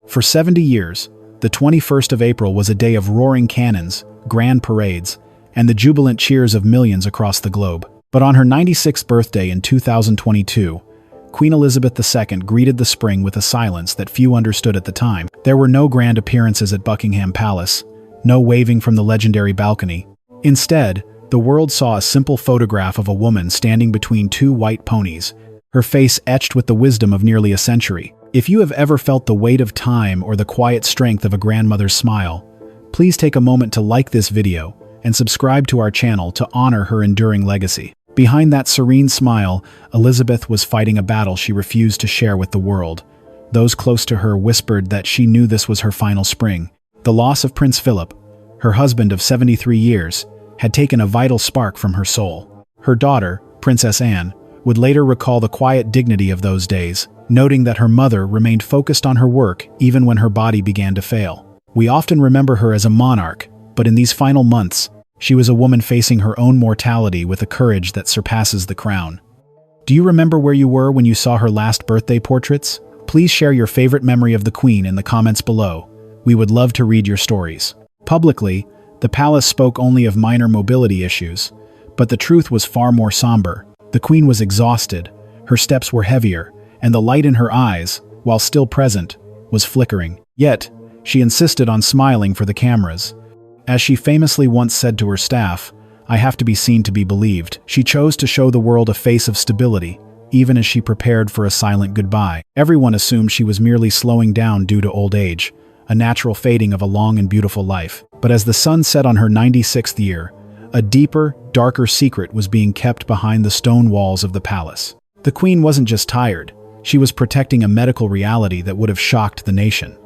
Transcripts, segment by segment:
For 70 years, the 21st of April was a day of roaring cannons, grand parades, and the jubilant cheers of millions across the globe. But on her 96th birthday in 2022, Queen Elizabeth II greeted the spring with a silence that few understood at the time. There were no grand appearances at Buckingham Palace, no waving from the legendary balcony. Instead, the world saw a simple photograph of a woman standing between two white ponies, her face etched with the wisdom of nearly a century. If you have ever felt the weight of time or the quiet strength of a grandmother's smile, please take a moment to like this video and subscribe to our channel to honor her enduring legacy. Behind that serene smile, Elizabeth was fighting a battle she refused to share with the world. Those close to her whispered that she knew this was her final spring. The loss of Prince Philip, her husband of 73 years, had taken a vital spark from her soul. Her daughter, Princess Anne, would later recall the quiet dignity of those days, noting that her mother remained focused on her work even when her body began to fail. We often remember her as a monarch, but in these final months, she was a woman facing her own mortality with a courage that surpasses the crown. Do you remember where you were when you saw her last birthday portraits? Please share your favorite memory of the Queen in the comments below. We would love to read your stories. Publicly, the palace spoke only of minor mobility issues, but the truth was far more somber. The Queen was exhausted, her steps were heavier, and the light in her eyes, while still present, was flickering. Yet, she insisted on smiling for the cameras. As she famously once said to her staff, "I have to be seen to be believed." She chose to show the world a face of stability, even as she prepared for a silent goodbye. Everyone assumed she was merely slowing down due to old age, a natural fading of a long and beautiful life. But as the sun set on her 96th year, a deeper, darker secret was being kept behind the stone walls of the palace. The Queen wasn't just tired, she was protecting a medical reality that would have shocked the nation.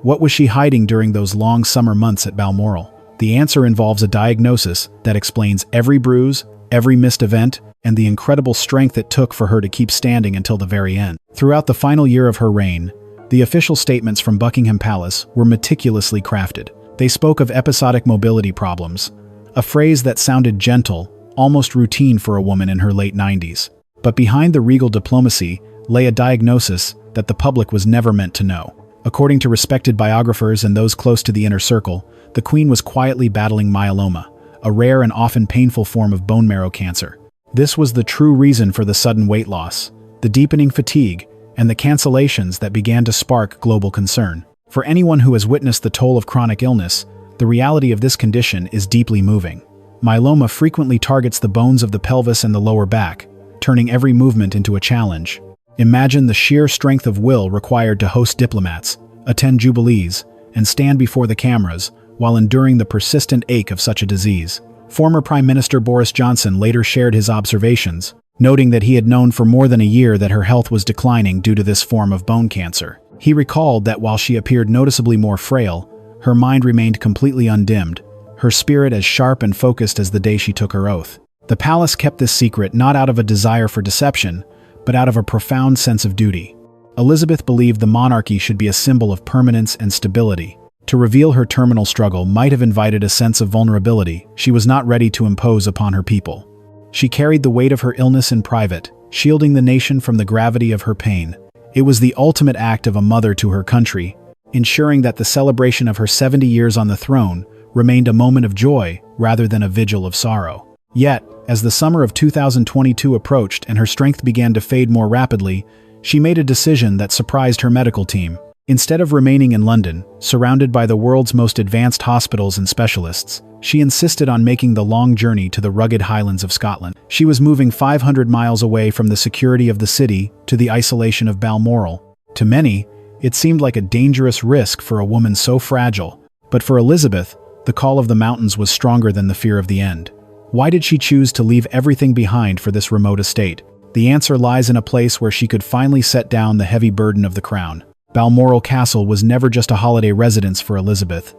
What was she hiding during those long summer months at Balmoral? The answer involves a diagnosis that explains every bruise, every missed event, and the incredible strength it took for her to keep standing until the very end. Throughout the final year of her reign, the official statements from Buckingham Palace were meticulously crafted. They spoke of episodic mobility problems, a phrase that sounded gentle, almost routine for a woman in her late 90s. But behind the regal diplomacy lay a diagnosis that the public was never meant to know. According to respected biographers and those close to the inner circle, the Queen was quietly battling myeloma, a rare and often painful form of bone marrow cancer. This was the true reason for the sudden weight loss, the deepening fatigue, and the cancellations that began to spark global concern. For anyone who has witnessed the toll of chronic illness, the reality of this condition is deeply moving. Myeloma frequently targets the bones of the pelvis and the lower back, turning every movement into a challenge. Imagine the sheer strength of will required to host diplomats, attend jubilees, and stand before the cameras while enduring the persistent ache of such a disease. Former Prime Minister Boris Johnson later shared his observations, noting that he had known for more than a year that her health was declining due to this form of bone cancer. He recalled that while she appeared noticeably more frail, her mind remained completely undimmed, her spirit as sharp and focused as the day she took her oath. The palace kept this secret not out of a desire for deception, but out of a profound sense of duty. Elizabeth believed the monarchy should be a symbol of permanence and stability. To reveal her terminal struggle might have invited a sense of vulnerability she was not ready to impose upon her people. She carried the weight of her illness in private, shielding the nation from the gravity of her pain. It was the ultimate act of a mother to her country, ensuring that the celebration of her 70 years on the throne remained a moment of joy rather than a vigil of sorrow. Yet, as the summer of 2022 approached and her strength began to fade more rapidly, she made a decision that surprised her medical team. Instead of remaining in London, surrounded by the world's most advanced hospitals and specialists, she insisted on making the long journey to the rugged Highlands of Scotland. She was moving 500 miles away from the security of the city to the isolation of Balmoral. To many, it seemed like a dangerous risk for a woman so fragile, but for Elizabeth, the call of the mountains was stronger than the fear of the end. Why did she choose to leave everything behind for this remote estate? The answer lies in a place where she could finally set down the heavy burden of the crown. Balmoral Castle was never just a holiday residence for Elizabeth.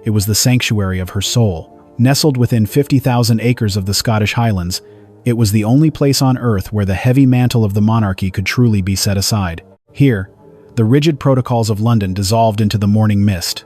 It was the sanctuary of her soul. Nestled within 50,000 acres of the Scottish Highlands, it was the only place on earth where the heavy mantle of the monarchy could truly be set aside. Here, the rigid protocols of London dissolved into the morning mist.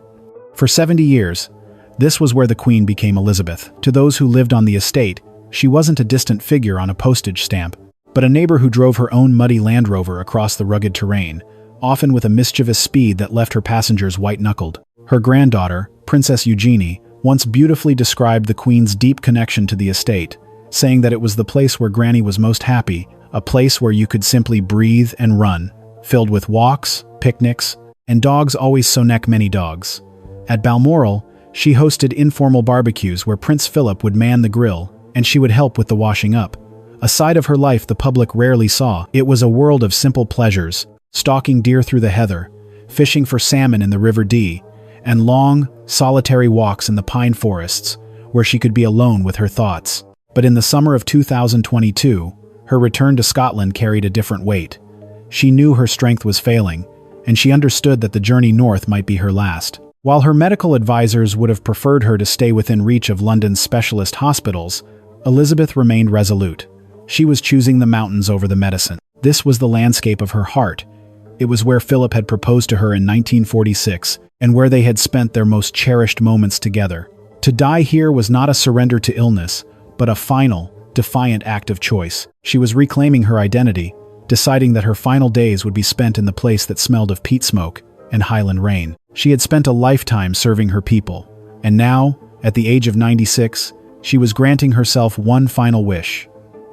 For 70 years, this was where the Queen became Elizabeth. To those who lived on the estate, she wasn't a distant figure on a postage stamp, but a neighbor who drove her own muddy Land Rover across the rugged terrain, often with a mischievous speed that left her passengers white-knuckled. Her granddaughter, Princess Eugenie, once beautifully described the Queen's deep connection to the estate, saying that it was the place where Granny was most happy, a place where you could simply breathe and run, filled with walks, picnics, and dogs always so neck many dogs. At Balmoral, she hosted informal barbecues where Prince Philip would man the grill, and she would help with the washing up. A side of her life the public rarely saw. It was a world of simple pleasures, stalking deer through the heather, fishing for salmon in the River Dee, and long, solitary walks in the pine forests, where she could be alone with her thoughts. But in the summer of 2022, her return to Scotland carried a different weight. She knew her strength was failing, and she understood that the journey north might be her last. While her medical advisors would have preferred her to stay within reach of London's specialist hospitals, Elizabeth remained resolute. She was choosing the mountains over the medicine. This was the landscape of her heart. It was where Philip had proposed to her in 1946, and where they had spent their most cherished moments together. To die here was not a surrender to illness, but a final, defiant act of choice. She was reclaiming her identity, deciding that her final days would be spent in the place that smelled of peat smoke and Highland rain. She had spent a lifetime serving her people, and now, at the age of 96, she was granting herself one final wish: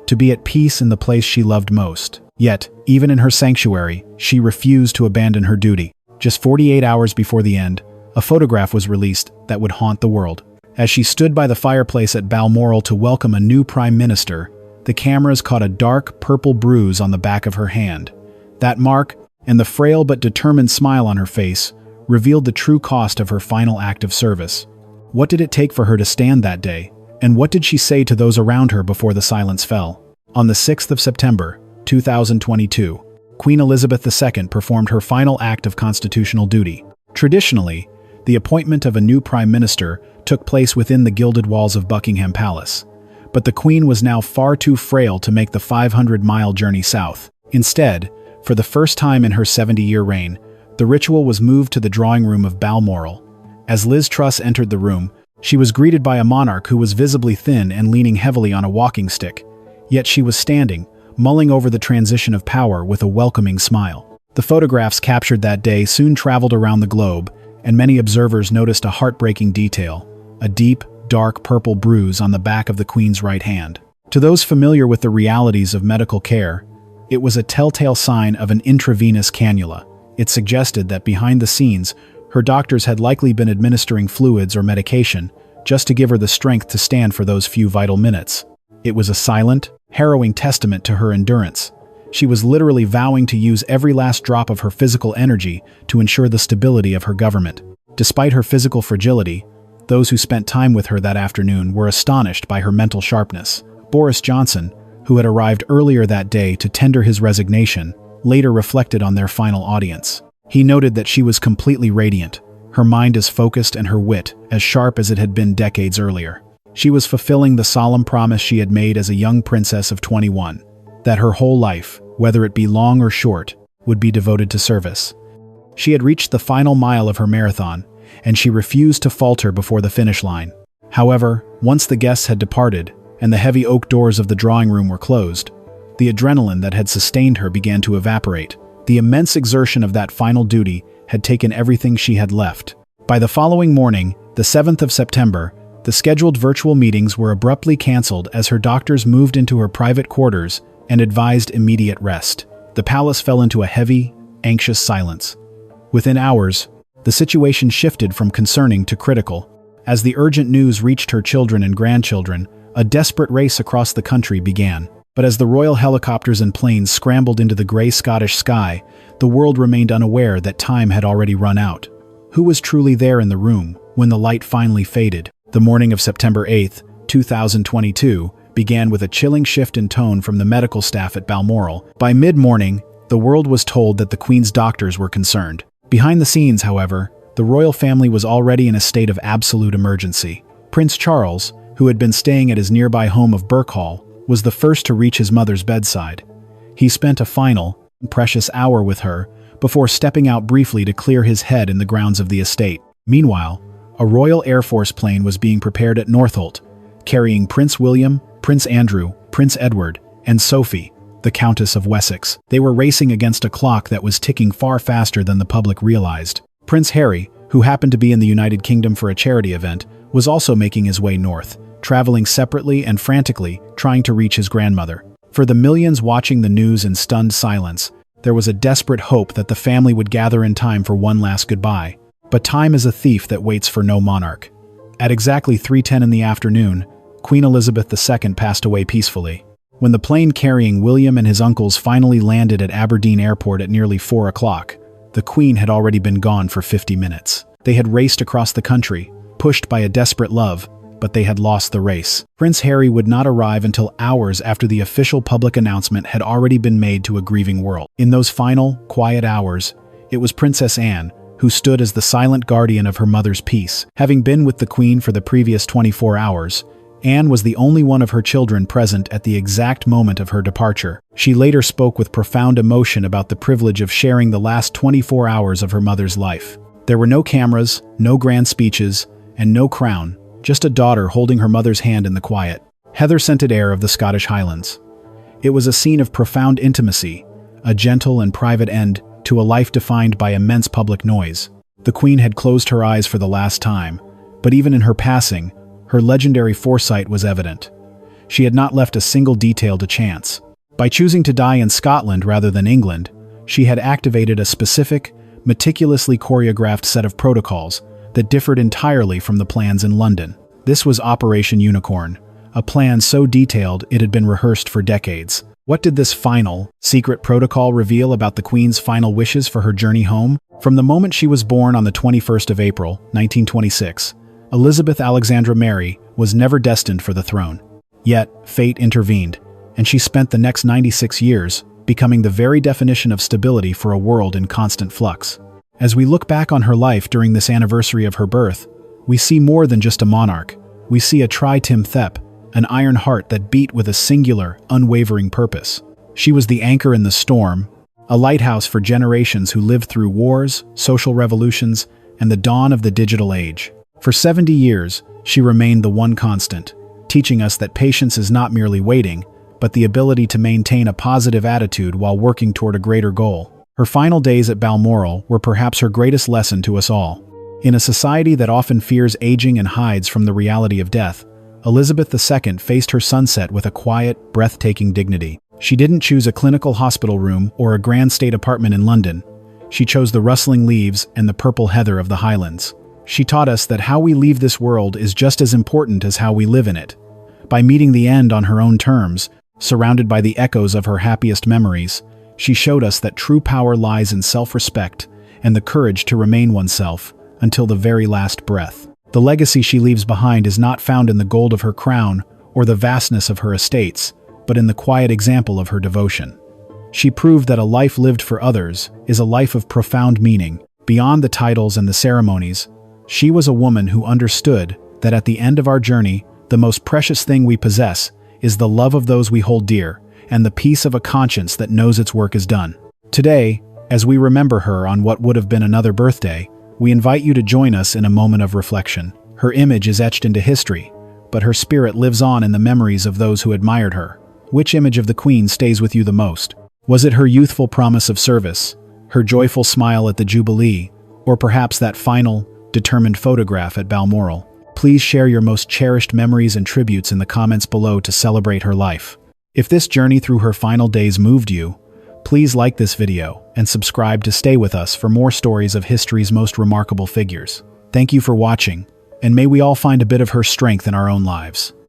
to be at peace in the place she loved most. Yet, even in her sanctuary, she refused to abandon her duty. Just 48 hours before the end, a photograph was released that would haunt the world. As she stood by the fireplace at Balmoral to welcome a new prime minister, the cameras caught a dark purple bruise on the back of her hand. That mark, and the frail but determined smile on her face, revealed the true cost of her final act of service. What did it take for her to stand that day? And what did she say to those around her before the silence fell? On the 6th of September, 2022, Queen Elizabeth II performed her final act of constitutional duty. Traditionally, the appointment of a new prime minister took place within the gilded walls of Buckingham Palace. But the Queen was now far too frail to make the 500-mile journey south. Instead, for the first time in her 70-year reign, the ritual was moved to the drawing room of Balmoral. As Liz Truss entered the room, she was greeted by a monarch who was visibly thin and leaning heavily on a walking stick. Yet she was standing, mulling over the transition of power with a welcoming smile. The photographs captured that day soon traveled around the globe, and many observers noticed a heartbreaking detail: a deep, dark purple bruise on the back of the Queen's right hand. To those familiar with the realities of medical care, it was a telltale sign of an intravenous cannula. It suggested that behind the scenes, her doctors had likely been administering fluids or medication just to give her the strength to stand for those few vital minutes. It was a silent, harrowing testament to her endurance. She was literally vowing to use every last drop of her physical energy to ensure the stability of her government. Despite her physical fragility, those who spent time with her that afternoon were astonished by her mental sharpness. Boris Johnson, who had arrived earlier that day to tender his resignation, later reflected on their final audience. He noted that she was completely radiant, her mind as focused and her wit as sharp as it had been decades earlier. She was fulfilling the solemn promise she had made as a young princess of 21, that her whole life, whether it be long or short, would be devoted to service. She had reached the final mile of her marathon, and she refused to falter before the finish line. However, once the guests had departed, and the heavy oak doors of the drawing room were closed, the adrenaline that had sustained her began to evaporate. The immense exertion of that final duty had taken everything she had left. By the following morning, the 7th of September, the scheduled virtual meetings were abruptly cancelled as her doctors moved into her private quarters and advised immediate rest. The palace fell into a heavy, anxious silence. Within hours, the situation shifted from concerning to critical. As the urgent news reached her children and grandchildren, a desperate race across the country began. But as the royal helicopters and planes scrambled into the grey Scottish sky, the world remained unaware that time had already run out. Who was truly there in the room when the light finally faded? The morning of September 8, 2022, began with a chilling shift in tone from the medical staff at Balmoral. By mid-morning, the world was told that the Queen's doctors were concerned. Behind the scenes, however, the royal family was already in a state of absolute emergency. Prince Charles, who had been staying at his nearby home of Birkhall, was the first to reach his mother's bedside. He spent a final, precious hour with her before stepping out briefly to clear his head in the grounds of the estate. Meanwhile, a Royal Air Force plane was being prepared at Northolt, carrying Prince William, Prince Andrew, Prince Edward, and Sophie, the the Countess of Wessex. They were racing against a clock that was ticking far faster than the public realized. Prince Harry, who happened to be in the United Kingdom for a charity event, was also making his way north, traveling separately and frantically, trying to reach his grandmother. For the millions watching the news in stunned silence, there was a desperate hope that the family would gather in time for one last goodbye. But time is a thief that waits for no monarch. At exactly 3:10 in the afternoon, Queen Elizabeth II passed away peacefully. When the plane carrying William and his uncles finally landed at Aberdeen Airport at nearly 4 o'clock, the Queen had already been gone for 50 minutes. They had raced across the country, pushed by a desperate love, but they had lost the race. Prince Harry would not arrive until hours after the official public announcement had already been made to a grieving world. In those final, quiet hours, it was Princess Anne who stood as the silent guardian of her mother's peace. Having been with the Queen for the previous 24 hours, Anne was the only one of her children present at the exact moment of her departure. She later spoke with profound emotion about the privilege of sharing the last 24 hours of her mother's life. There were no cameras, no grand speeches, and no crown, just a daughter holding her mother's hand in the quiet, heather-scented air of the Scottish Highlands. It was a scene of profound intimacy, a gentle and private end to a life defined by immense public noise. The Queen had closed her eyes for the last time, but even in her passing, her legendary foresight was evident. She had not left a single detail to chance. By choosing to die in Scotland rather than England, she had activated a specific, meticulously choreographed set of protocols that differed entirely from the plans in London. This was Operation Unicorn, a plan so detailed it had been rehearsed for decades. What did this final, secret protocol reveal about the Queen's final wishes for her journey home? From the moment she was born on the 21st of April, 1926, Elizabeth Alexandra Mary was never destined for the throne. Yet, fate intervened, and she spent the next 96 years becoming the very definition of stability for a world in constant flux. As we look back on her life during this anniversary of her birth, we see more than just a monarch. We see a tri-Tim Thep, an iron heart that beat with a singular, unwavering purpose. She was the anchor in the storm, a lighthouse for generations who lived through wars, social revolutions, and the dawn of the digital age. For 70 years, she remained the one constant, teaching us that patience is not merely waiting, but the ability to maintain a positive attitude while working toward a greater goal. Her final days at Balmoral were perhaps her greatest lesson to us all. In a society that often fears aging and hides from the reality of death, Elizabeth II faced her sunset with a quiet, breathtaking dignity. She didn't choose a clinical hospital room or a grand state apartment in London. She chose the rustling leaves and the purple heather of the Highlands. She taught us that how we leave this world is just as important as how we live in it. By meeting the end on her own terms, surrounded by the echoes of her happiest memories, she showed us that true power lies in self-respect and the courage to remain oneself until the very last breath. The legacy she leaves behind is not found in the gold of her crown or the vastness of her estates, but in the quiet example of her devotion. She proved that a life lived for others is a life of profound meaning. Beyond the titles and the ceremonies, she was a woman who understood that at the end of our journey, the most precious thing we possess is the love of those we hold dear and the peace of a conscience that knows its work is done. Today, as we remember her on what would have been another birthday, we invite you to join us in a moment of reflection. Her image is etched into history, but her spirit lives on in the memories of those who admired her. Which image of the Queen stays with you the most? Was it her youthful promise of service, her joyful smile at the Jubilee, or perhaps that final, determined photograph at Balmoral? Please share your most cherished memories and tributes in the comments below to celebrate her life. If this journey through her final days moved you, please like this video and subscribe to stay with us for more stories of history's most remarkable figures. Thank you for watching, and may we all find a bit of her strength in our own lives.